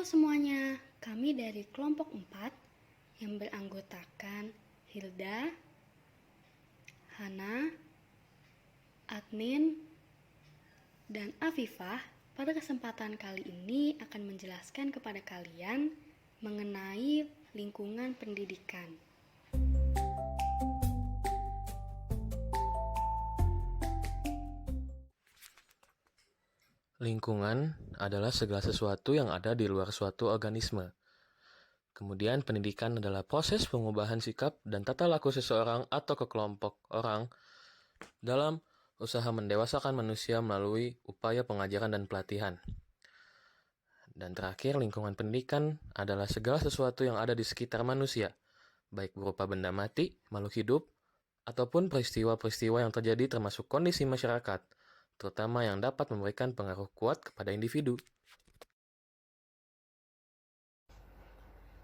Halo semuanya, kami dari kelompok 4 yang beranggotakan Hilda, Hana, Adnin, dan Afifah. Pada kesempatan kali ini akan menjelaskan kepada kalian mengenai lingkungan pendidikan. Lingkungan adalah segala sesuatu yang ada di luar suatu organisme. Kemudian pendidikan adalah proses pengubahan sikap dan tata laku seseorang atau kelompok orang dalam usaha mendewasakan manusia melalui upaya pengajaran dan pelatihan. Dan terakhir, lingkungan pendidikan adalah segala sesuatu yang ada di sekitar manusia, baik berupa benda mati, makhluk hidup, ataupun peristiwa-peristiwa yang terjadi termasuk kondisi masyarakat, terutama yang dapat memberikan pengaruh kuat kepada individu.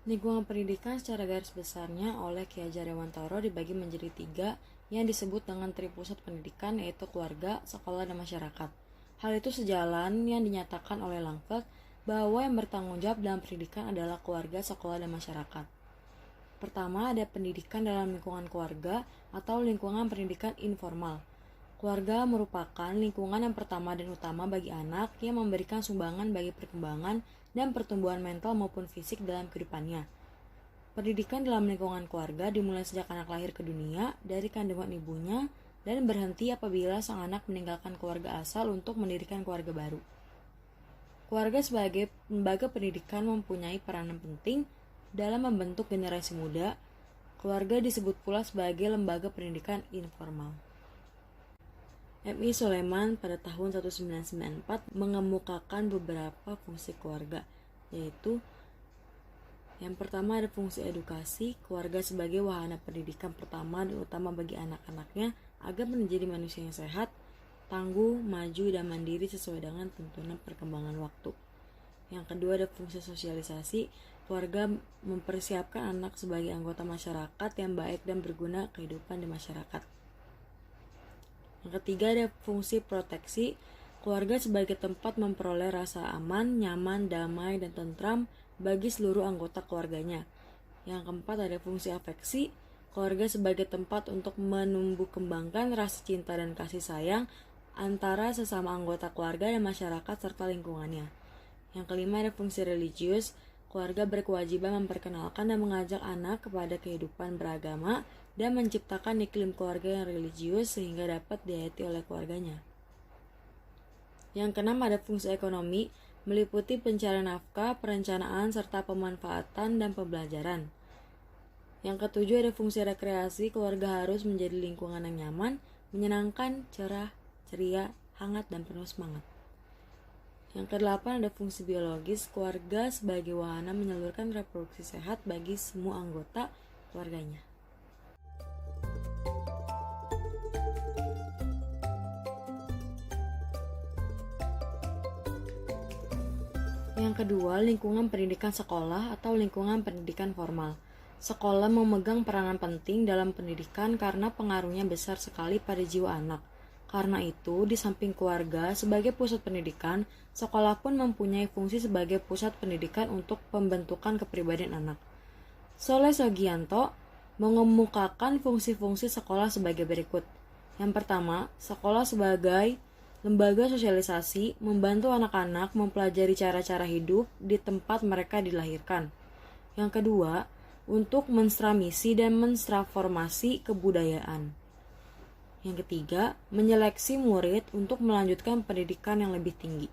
Lingkungan pendidikan secara garis besarnya oleh Ki Hajar Dewantara dibagi menjadi 3 yang disebut dengan tripusat pendidikan, yaitu keluarga, sekolah, dan masyarakat. Hal itu sejalan yang dinyatakan oleh Langfeld bahwa yang bertanggung jawab dalam pendidikan adalah keluarga, sekolah, dan masyarakat. Pertama, ada pendidikan dalam lingkungan keluarga atau lingkungan pendidikan informal. Keluarga merupakan lingkungan yang pertama dan utama bagi anak yang memberikan sumbangan bagi perkembangan dan pertumbuhan mental maupun fisik dalam kehidupannya. Pendidikan dalam lingkungan keluarga dimulai sejak anak lahir ke dunia dari kandungan ibunya dan berhenti apabila sang anak meninggalkan keluarga asal untuk mendirikan keluarga baru. Keluarga sebagai lembaga pendidikan mempunyai peranan penting dalam membentuk generasi muda. Keluarga disebut pula sebagai lembaga pendidikan informal. M.I. Soleman pada tahun 1994 mengemukakan beberapa fungsi keluarga, yaitu yang pertama ada fungsi edukasi. Keluarga sebagai wahana pendidikan pertama dan utama bagi anak-anaknya agar menjadi manusia yang sehat, tangguh, maju, dan mandiri sesuai dengan tuntunan perkembangan waktu. Yang kedua ada fungsi sosialisasi. Keluarga mempersiapkan anak sebagai anggota masyarakat yang baik dan berguna kehidupan di masyarakat. Yang ketiga ada fungsi proteksi. Keluarga sebagai tempat memperoleh rasa aman, nyaman, damai, dan tentram bagi seluruh anggota keluarganya. Yang keempat ada fungsi afeksi. Keluarga sebagai tempat untuk menumbuh kembangkan rasa cinta dan kasih sayang antara sesama anggota keluarga dan masyarakat serta lingkungannya. Yang kelima ada fungsi religius. Keluarga berkewajiban memperkenalkan dan mengajak anak kepada kehidupan beragama dan menciptakan iklim keluarga yang religius sehingga dapat dihayati oleh keluarganya. Yang keenam ada fungsi ekonomi, meliputi pencarian nafkah, perencanaan, serta pemanfaatan dan pembelajaran. Yang ketujuh ada fungsi rekreasi. Keluarga harus menjadi lingkungan yang nyaman, menyenangkan, cerah, ceria, hangat, dan penuh semangat. Yang kedelapan ada fungsi biologis. Keluarga sebagai wahana menyalurkan reproduksi sehat bagi semua anggota keluarganya. Yang kedua, lingkungan pendidikan sekolah atau lingkungan pendidikan formal. Sekolah memegang peranan penting dalam pendidikan karena pengaruhnya besar sekali pada jiwa anak. Karena itu, di samping keluarga sebagai pusat pendidikan, sekolah pun mempunyai fungsi sebagai pusat pendidikan untuk pembentukan kepribadian anak. Soleh Sogianto mengemukakan fungsi-fungsi sekolah sebagai berikut. Yang pertama, sekolah sebagai lembaga sosialisasi, membantu anak-anak mempelajari cara-cara hidup di tempat mereka dilahirkan. Yang kedua, untuk menstramisi dan menstransformasi kebudayaan. Yang ketiga, menyeleksi murid untuk melanjutkan pendidikan yang lebih tinggi.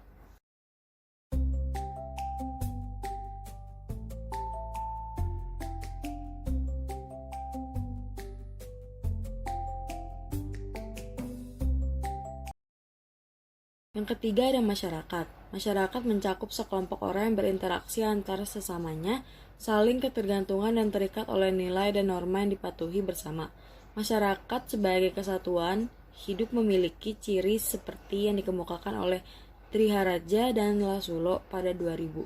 Yang ketiga ada masyarakat. Masyarakat mencakup sekelompok orang yang berinteraksi antara sesamanya, saling ketergantungan dan terikat oleh nilai dan norma yang dipatuhi bersama. Masyarakat sebagai kesatuan hidup memiliki ciri seperti yang dikemukakan oleh Triharaja dan Lasulo pada 2000,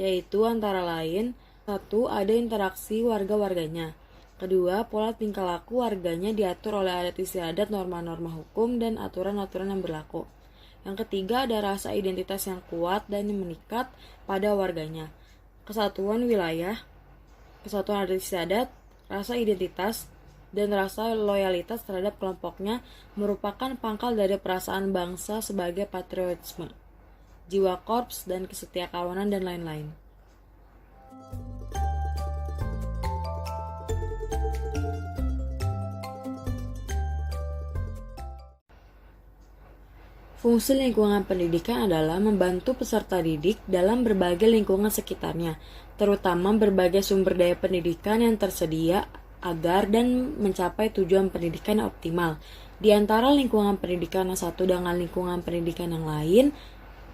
yaitu antara lain, 1. Ada interaksi warga-warganya. Kedua, pola tingkah laku warganya diatur oleh adat istiadat, norma-norma hukum, dan aturan-aturan yang berlaku. Yang ketiga, ada rasa identitas yang kuat dan mengikat pada warganya. Kesatuan wilayah, kesatuan adat istiadat, rasa identitas, dan rasa loyalitas terhadap kelompoknya merupakan pangkal dari perasaan bangsa sebagai patriotisme, jiwa korps dan kesetiakawanan, dan lain-lain. Fungsi lingkungan pendidikan adalah membantu peserta didik dalam berbagai lingkungan sekitarnya, terutama berbagai sumber daya pendidikan yang tersedia agar dan mencapai tujuan pendidikan yang optimal. Di antara lingkungan pendidikan yang satu dengan lingkungan pendidikan yang lain,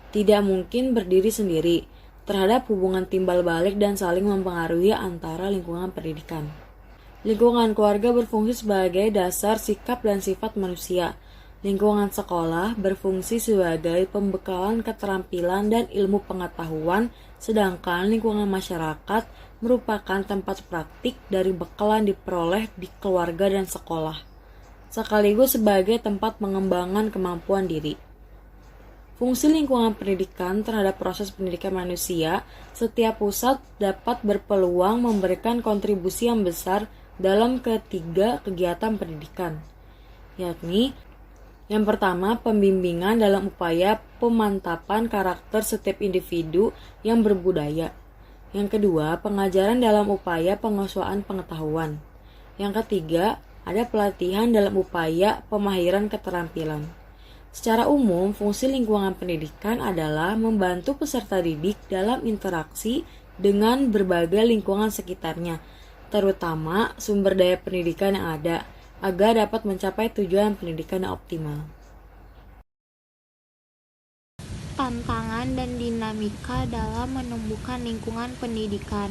tidak mungkin berdiri sendiri terhadap hubungan timbal balik dan saling mempengaruhi antara lingkungan pendidikan. Lingkungan keluarga berfungsi sebagai dasar sikap dan sifat manusia. Lingkungan sekolah berfungsi sebagai pembekalan keterampilan dan ilmu pengetahuan, sedangkan lingkungan masyarakat merupakan tempat praktik dari bekal yang diperoleh di keluarga dan sekolah, sekaligus sebagai tempat pengembangan kemampuan diri. Fungsi lingkungan pendidikan terhadap proses pendidikan manusia, setiap pusat dapat berpeluang memberikan kontribusi yang besar dalam ketiga kegiatan pendidikan, yakni yang pertama, pembimbingan dalam upaya pemantapan karakter setiap individu yang berbudaya. Yang kedua, pengajaran dalam upaya penguasaan pengetahuan. Yang ketiga, ada pelatihan dalam upaya pemahiran keterampilan. Secara umum, fungsi lingkungan pendidikan adalah membantu peserta didik dalam interaksi dengan berbagai lingkungan sekitarnya, terutama sumber daya pendidikan yang ada, agar dapat mencapai tujuan pendidikan yang optimal. Tantangan dan dinamika dalam menumbuhkan lingkungan pendidikan.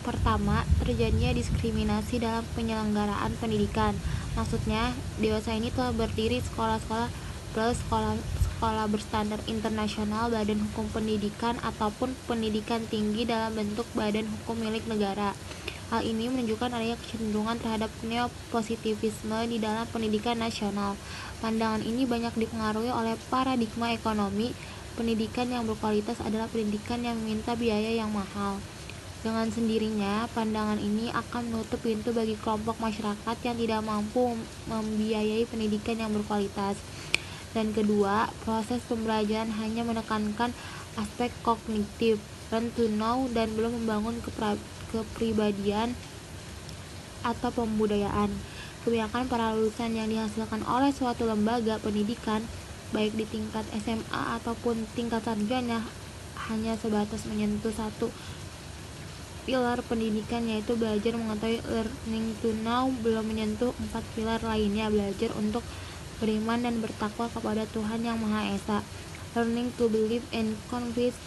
Pertama, terjadinya diskriminasi dalam penyelenggaraan pendidikan. Maksudnya, dewasa ini telah berdiri sekolah-sekolah plus sekolah berstandar internasional, badan hukum pendidikan, ataupun pendidikan tinggi dalam bentuk badan hukum milik negara. Hal ini menunjukkan adanya kecenderungan terhadap neopositivisme di dalam pendidikan nasional. Pandangan ini banyak dipengaruhi oleh paradigma ekonomi. Pendidikan yang berkualitas adalah pendidikan yang meminta biaya yang mahal. Dengan sendirinya, pandangan ini akan menutup pintu bagi kelompok masyarakat yang tidak mampu membiayai pendidikan yang berkualitas. Dan kedua, proses pembelajaran hanya menekankan aspek kognitif, learn to know, dan belum membangun kepribadian atau pembudayaan. Kebanyakan para lulusan yang dihasilkan oleh suatu lembaga pendidikan, baik di tingkat SMA ataupun tingkat sarjana, hanya sebatas menyentuh satu pilar pendidikan, yaitu belajar mengetahui, learning to know, belum menyentuh 4 pilar lainnya, belajar untuk beriman dan bertakwa kepada Tuhan Yang Maha Esa, learning to believe and confess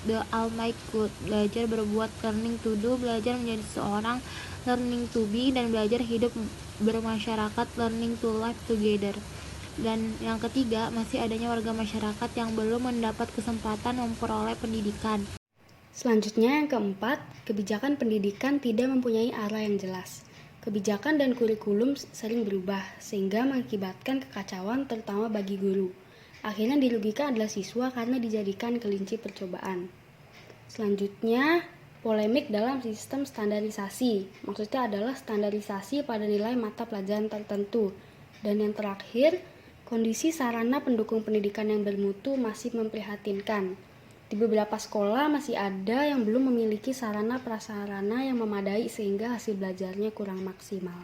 the Almighty God, belajar berbuat, learning to do, belajar menjadi seorang, learning to be, dan belajar hidup bermasyarakat, learning to live together. Dan yang ketiga, masih adanya warga masyarakat yang belum mendapat kesempatan memperoleh pendidikan. Selanjutnya yang keempat, kebijakan pendidikan tidak mempunyai arah yang jelas. Kebijakan dan kurikulum sering berubah, sehingga mengakibatkan kekacauan terutama bagi guru. Akhirnya dirugikan adalah siswa karena dijadikan kelinci percobaan. Selanjutnya, polemik dalam sistem standarisasi. Maksudnya adalah standarisasi pada nilai mata pelajaran tertentu. Dan yang terakhir, kondisi sarana pendukung pendidikan yang bermutu masih memprihatinkan. Di beberapa sekolah masih ada yang belum memiliki sarana prasarana yang memadai sehingga hasil belajarnya kurang maksimal.